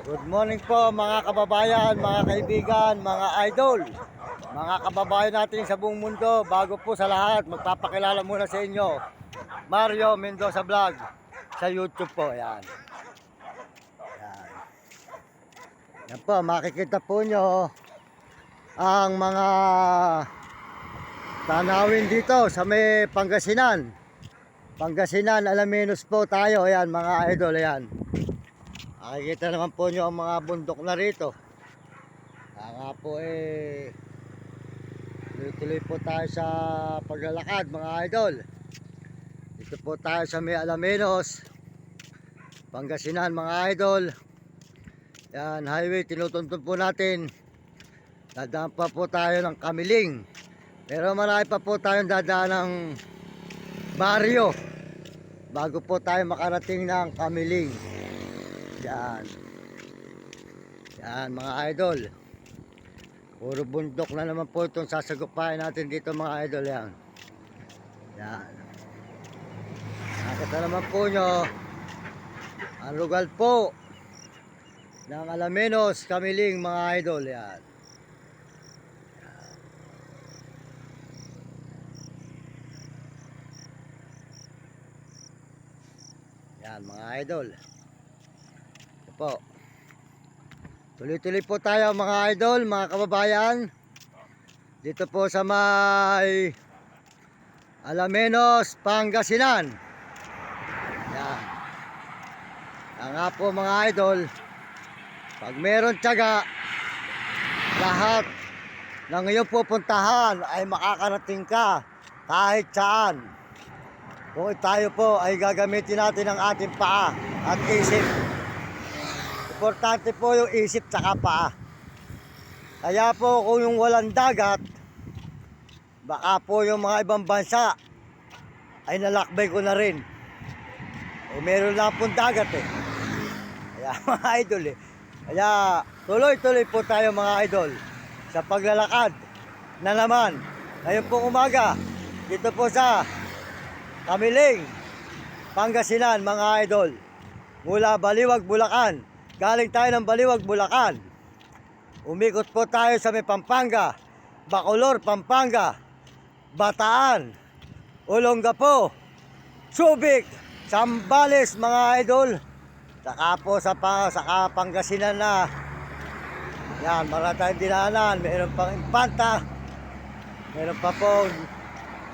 Good morning po mga kababayan, mga kaibigan, mga idol, mga kababayan natin sa buong mundo. Bago po sa lahat, magpapakilala muna sa inyo, Mario Mendoza Vlog sa YouTube po. Yan. Yan. Yan po, makikita po nyo ang mga tanawin dito sa may Pangasinan. Pangasinan, Alaminos po tayo. Ayan mga idol, ayan. Makikita naman po nyo ang mga bundok na rito. Nga po tuloy-tuloy po tayo sa paglalakad mga idol. Dito po tayo sa may Alaminos, Pangasinan mga idol. Yan, highway, tinutuntun po natin. Dadaan pa po tayo ng Kamiling. Pero marami pa po tayong dadaan ng baryo bago po tayo makarating ng Kamiling. Yan. Yan mga idol. Puro bundok na naman po itong sasagupain natin dito mga idol. Yan. Yan. Nakita naman po nyo ang lugar po ng Alaminos, Kamiling mga idol. Yan. Yan mga idol. Ito po. Tuloy-tuloy po tayo mga idol, mga kababayan. Dito po sa may Alaminos, Pangasinan. Yan. Yan nga po mga idol. Pag meron tiyaga, lahat ng iyong pupuntahan ay makakarating ka kahit saan. Kung tayo po ay gagamitin natin ang ating paa at isip. Importante po yung isip tsaka paa. Kaya po kung yung walang dagat, baka po yung mga ibang bansa ay nalakbay ko na rin. Meron lang pong dagat Kaya mga idol Kaya tuloy-tuloy po tayo mga idol sa paglalakad na naman. Ngayon pong umaga, dito po sa Kamiling, Pangasinan mga idol. Mula Baliwag, Bulacan. Galing tayo ng Baliwag, Bulacan. Umikot po tayo sa may Pampanga, Bacolor, Pampanga, Bataan, Olongapo, Subic, Zambales mga idol. Saka po sa Pangasinan na. Yan, marami tayong dinaanan. Meron pang Infanta. Meron pa po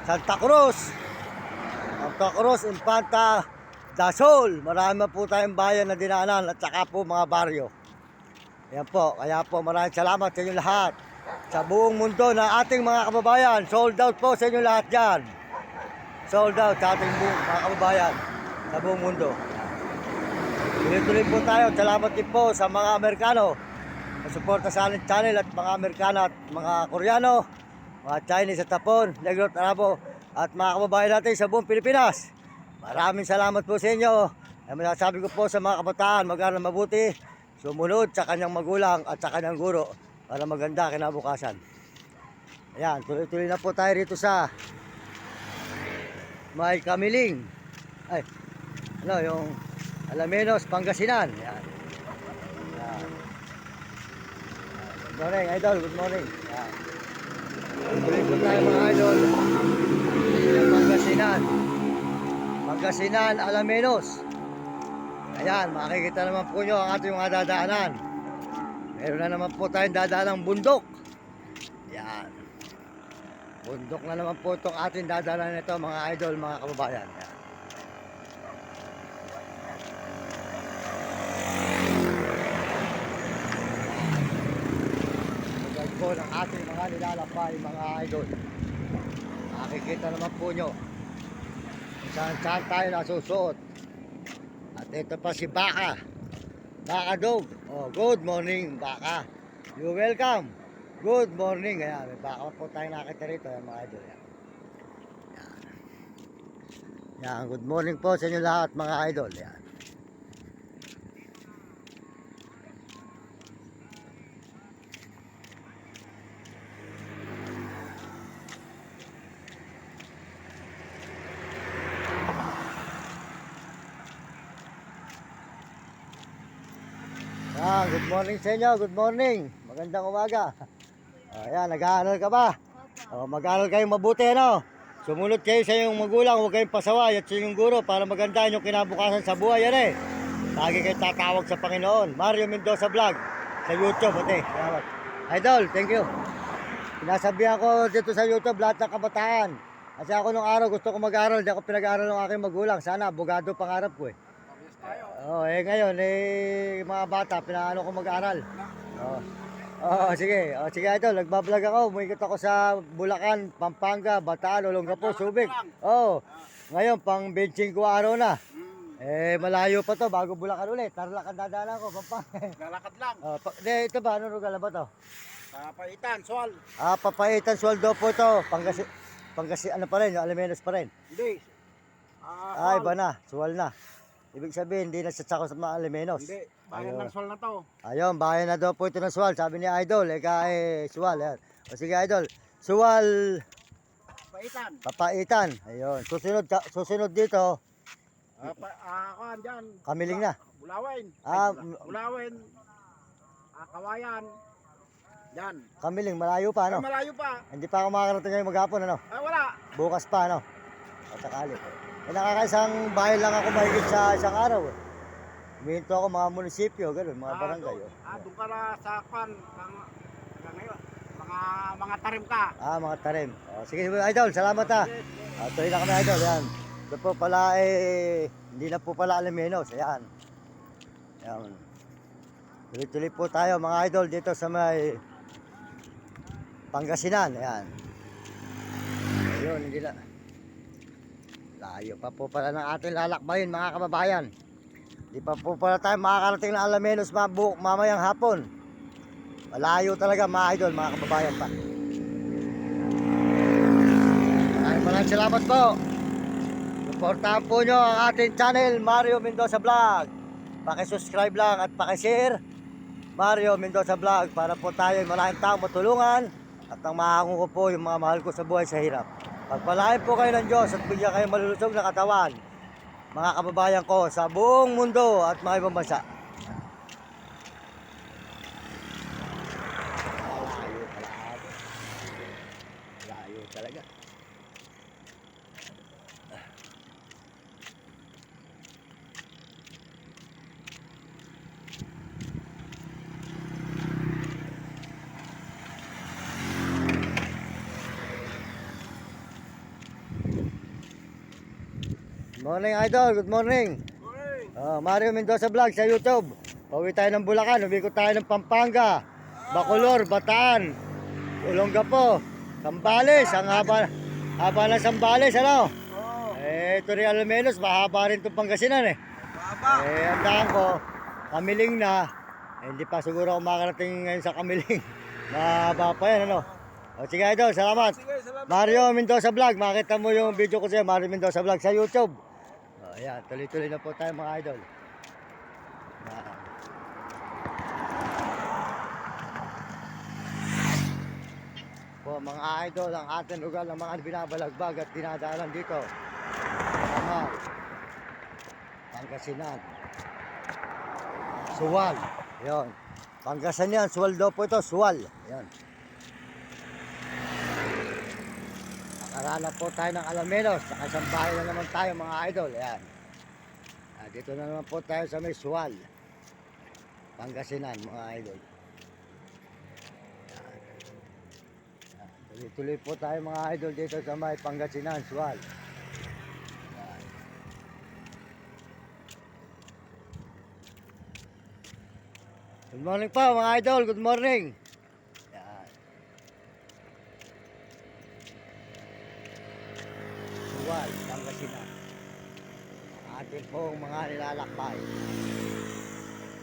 Santa Cruz, Infanta, Dasol. Marami po tayong bayan na dinaanan at saka po mga baryo. Yan po, kaya po maraming salamat sa inyo lahat. Sa buong mundo na ating mga kababayan, sold out po sa inyo lahat dyan. Sold out sa ating mga kababayan sa buong mundo. Tuloy-tuloy po tayo. Salamat din po sa mga Amerikano na suporta sa ating channel at mga Amerikano at mga Koreano, mga Chinese at Japon, Negro at Arabo at mga kababayan natin sa buong Pilipinas. Maraming salamat po sa inyo. Ay masasabi ko po sa mga kabataan, mag-aral mabuti, sumunod sa kanyang magulang at sa kanyang guro para maganda kinabukasan. Ayan, tuloy-tuloy na po tayo rito sa may Kamiling. Ay, yung Alaminos, Pangasinan. Ayan. Ayan. Good morning, idol. Good morning. Ayan. Tuloy po tayo mga idol. Pangasinan. Pangasinan, Alaminos. Ayan, makikita naman po nyo ang ating mga dadaanan. Meron na naman po tayong dadaan ng bundok. Yan. Bundok na naman po itong ating dadaanan nito mga idol, mga kababayan. Yan. Magag po ng ating mga nilalakbay mga idol. Makikita naman po nyo saan tayo nasusuot. At ito pa si Baka. Baka Dog. Oh, good morning, Baka. You welcome. Good morning. Ayan, may baka po tayo nakita rito, mga idol. Yan. Yan, good morning po sa inyo lahat, mga idol. Yan. Good morning sa inyo, good morning. Magandang umaga. Ayan, nag-aaral ka ba? Mag-aaral kayo mabuti, ano? Sumunod kayo sa inyong magulang, huwag kayong pasaway at sa inyong guro para maganda yung kinabukasan sa buhay, yan eh. Lagi kayo tatawag sa Panginoon. Mario Mendoza Vlog sa YouTube, ate. Salamat. Idol, thank you. Pinasabihan ko dito sa YouTube lahat ng kabataan. Kasi ako nung araw gusto ko mag-aaral, hindi ako pinag-aaral ng aking magulang. Sana abogado pangarap ko eh. Ngayon, mga bata, pinaano ko mag-aaral. Sige. Sige, idol, nagbablog ako. Umikot ako sa Bulacan, Pampanga, Bataan, Olongapo, Subic. Ngayon, pang 25 araw na. Malayo pa to, bago Bulacan ulit. Tarlac ang dadaanan ko, Pampanga. Lalakad lang. Ito ba, ano lugar na ba to? Papaitan, Sual. Papaitan, Sualdo po to. Pangasi, ano pa rin, yung Almenos pa rin. Hindi. Iba na, Sual na. Ibig sabihin, hindi na sa mga Almenos. Hindi. Bayan ng Sual na to. Ayun, bayan na daw po ito ng Sual. Sabi ni Idol, Sual. Yan. O sige, Idol. Sual. Papaitan. Papaitan. Ayun. Susunod dito. Kuan dyan. Kamiling na. Bulawen. Bulawen. Kawayan. Yan. Kamiling, malayo pa, ano? Malayo pa. Hindi pa ako makakarating ngayong maghapon, ano? Wala. Bukas pa, ano? At sakali. Nakakaisang bahay lang ako mahigit sa isang araw. Huminto ako mga munisipyo, gano'n, mga barangay. Doon ka na sa Kwan, ngayon, mga tarim ka. Mga tarim. Sige, Idol, salamat ha. Tuloy na kami, Idol, yan. Ito po pala, hindi na po pala Almenos, ayan. Ayan. Tuloy-tuloy po tayo, mga Idol, dito sa may Pangasinan, ayan. Ayun, hindi na. Layo pa po pala ng ating lalakbayin, mga kababayan. Hindi pa po pala tayo makakarating ng Almenos mamayang hapon. Malayo talaga, mga idol, mga kababayan pa. Maraming salamat po. Suportahan po nyo ang ating channel, Mario Mendoza Vlog. Pakisubscribe lang at pakishare, Mario Mendoza Vlog, para po tayo maraming taong matulungan at ang mahango ko po yung mga mahal ko sa buhay sa hirap. Pagpalain po kayo ng Diyos at bigyan kayo malulusog na katawan, mga kababayan ko sa buong mundo at mga ibang bansa. Layo talaga. Good morning, Idol. Good morning. Mario Mendoza Vlog sa YouTube. Pauwi tayo ng Bulacan, umikot tayo ng Pampanga, Bacolor, Bataan, Olongapo, Sambales. Ang haba ng Sambales, ano? Ito rin Almenos, mahaba rin itong Pangasinan eh. Andahan ko, Kamiling na. Hindi pa siguro ako makarating ngayon sa Kamiling. Mahaba pa yan, ano? Sige, Idol, salamat. Mario Mendoza Vlog, makita mo yung video ko sa'yo, Mario Mendoza Vlog sa YouTube. Ayan, tuloy-tuloy na po tayo, mga idol. Po, mga idol, ang ating lugar ng mga binabalagbag at dinadaanan dito. Pangasinan. Suwal. Ayan. Pangasinan, Suwal daw po ito, Suwal. Ayan. Nakahanap po tayo ng Almenos. Sa isang bahay na naman tayo, mga idol. Ayan. Dito na naman po tayo sa may Suwal, Pangasinan, mga idol. Tuloy-tuloy po tayo, mga idol, dito sa may Pangasinan, Suwal. Good morning po, mga idol. Good morning. Suwal, Pangasinan. Atin pong mga nilalakbay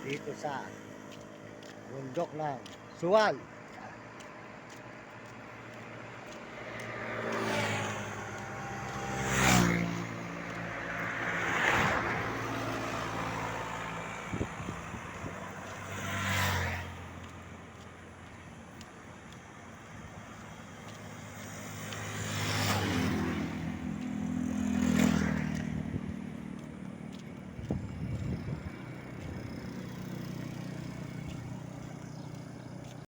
dito sa bundok ng Suwal.